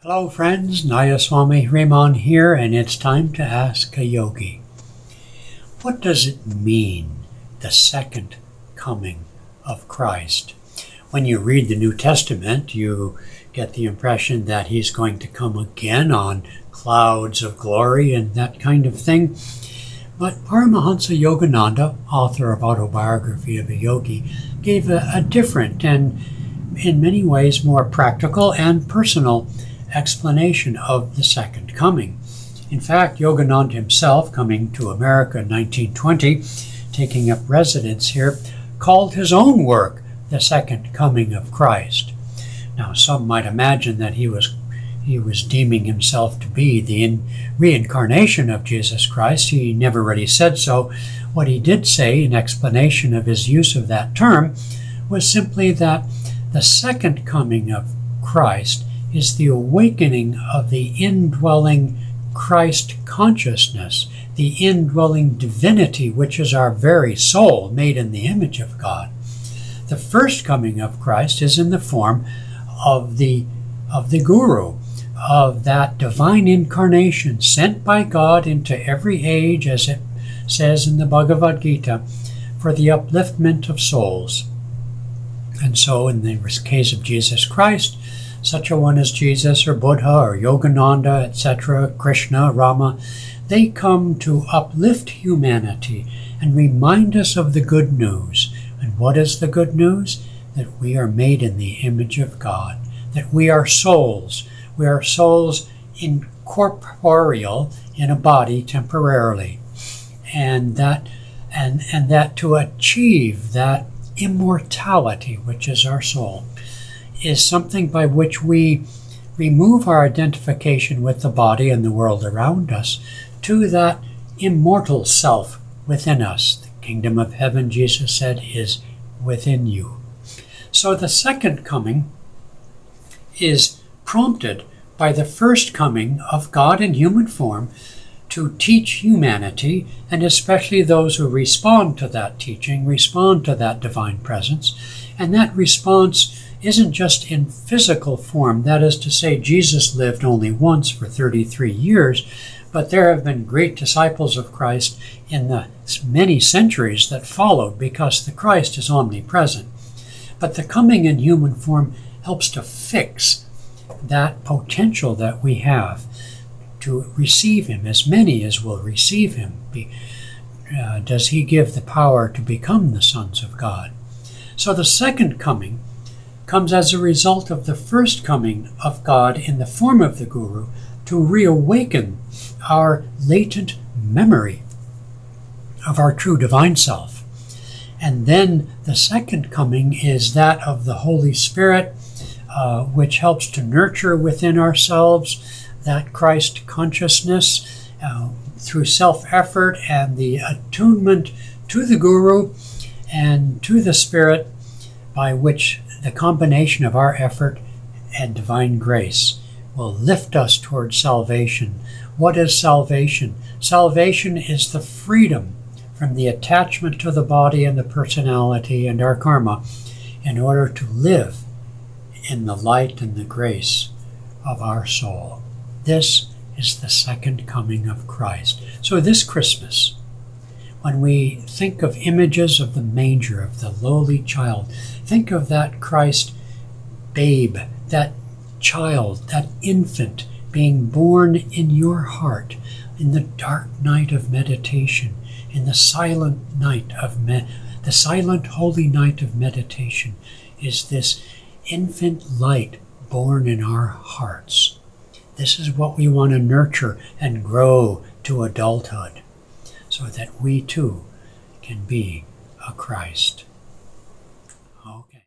Hello friends, Nayaswami Hriman here, and it's time to ask a yogi. What does it mean, the second coming of Christ? When you read the New Testament, you get the impression that he's going to come again on clouds of glory and that kind of thing. But Paramahansa Yogananda, author of Autobiography of a Yogi, gave a different and in many ways more practical and personal explanation of the second coming. In fact, Yogananda himself, coming to America in 1920, taking up residence here, called his own work The Second Coming of Christ. Now, some might imagine that he was deeming himself to be the reincarnation of Jesus Christ. He never really said so. What he did say in explanation of his use of that term was simply that the second coming of Christ is the awakening of the indwelling Christ consciousness, the indwelling divinity, which is our very soul made in the image of God. The first coming of Christ is in the form of the Guru, of that divine incarnation sent by God into every age, as it says in the Bhagavad Gita, for the upliftment of souls. And so in the case of Jesus Christ, such a one as Jesus or Buddha or Yogananda, etc., Krishna, Rama, they come to uplift humanity and remind us of the good news. And what is the good news? That we are made in the image of God, that we are souls. We are souls incorporeal in a body temporarily, and that to achieve that immortality, which is our soul, is something by which we remove our identification with the body and the world around us to that immortal self within us. The kingdom of heaven, Jesus said, is within you. So the second coming is prompted by the first coming of God in human form to teach humanity, and especially those who respond to that teaching, respond to that divine presence. And that response isn't just in physical form, that is to say, Jesus lived only once for 33 years, but there have been great disciples of Christ in the many centuries that followed, because the Christ is omnipresent. But the coming in human form helps to fix that potential that we have to receive him, as many as will receive him. Does he give the power to become the sons of God? So the second coming comes as a result of the first coming of God in the form of the Guru to reawaken our latent memory of our true divine self. And then the second coming is that of the Holy Spirit, which helps to nurture within ourselves that Christ consciousness through self-effort and the attunement to the Guru and to the Spirit, by which the combination of our effort and divine grace will lift us towards salvation. What is salvation? Salvation is the freedom from the attachment to the body and the personality and our karma in order to live in the light and the grace of our soul. This is the second coming of Christ. So this Christmas, when we think of images of the manger, of the lowly child, think of that Christ babe, that child, that infant being born in your heart in the dark night of meditation, in the silent night of the silent holy night of meditation, is this infant light born in our hearts. This is what we want to nurture and grow to adulthood, so that we too can be a Christ.